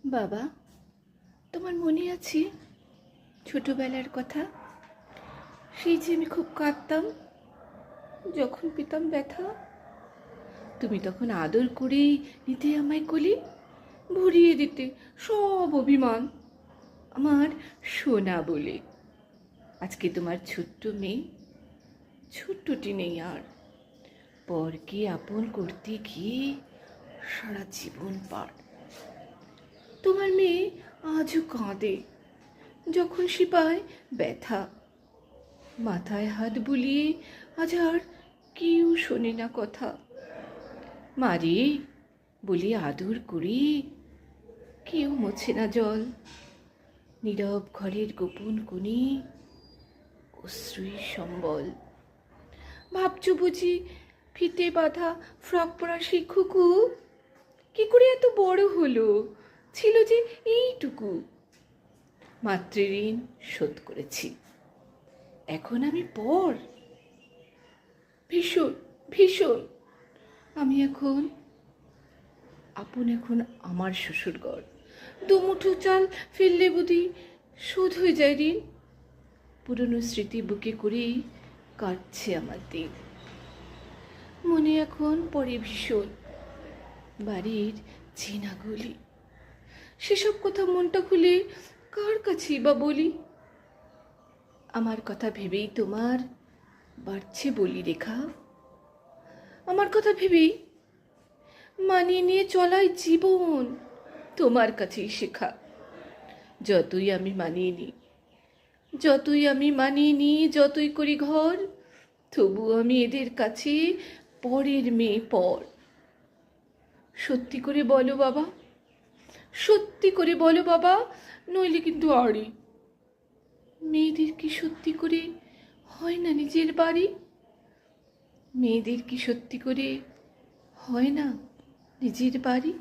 বাবা, তোমার মনে আছে ছোটবেলার কথা? সেই যে আমি খুব কাঁদতাম যখন পেতাম ব্যথা। তুমি তখন আদর করে নিতে আমায় কোলে, ভরিয়ে দিতে সব অভিমান আমার সোনা বলে। আজকে তোমার ছোট্ট মেয়ে, ছোট্টটি নেই আর। পরকে আপন করতে গিয়ে সারা জীবন পার। তোমার মেয়ে আজও কাঁদে যখন সে পায় ব্যথা। মাথায় হাত বুলিয়ে আজ আর কেউ শোনে না কথা। মারে বলি আদর করে কেউ মোছে না জল। নীরব ঘরের গোপন কোণে অশ্রুই সম্বল। ভাবছ বুঝি ফিতে বাঁধা ফ্রক পরা সেই খুকু কি করে এত বড় হলো? ছিল যে এইটুকু। মাতৃঋণ শোধ করেছি, এখন আমি পর। ভীষণ ভীষণ আমি এখন এখন আমার শ্বশুরঘর। দুমুঠো চাল ফেললে বুঝি শোধ হয়ে যায় ঋণ। পুরনো স্মৃতি বুকে করেই কাটছে আমার দিন। মনে এখন পড়ে ভীষণ বাড়ির চেনা গলি। সেসব কথা মনটা খুলে কার কাছেই বা বলি? আমার কথা ভেবেই তোমার বাড়ছে বলি রেখা। আমার কথা ভেবেই মানিয়ে নিয়ে চলাই জীবন তোমার কাছেই শেখা। যতই আমি মানিয়ে নিই, যতই করি ঘর, তবু আমি এদের কাছে পরের মেয়ে পর। সত্যি করে বলো বাবা, সত্যি করে বলো বাবা, নইলে কিন্তু আড়ি। মেয়েদের কি সত্যি করে হয় না নিজের বাড়ি? মেয়েদের কি সত্যি করে হয় না নিজের বাড়ি?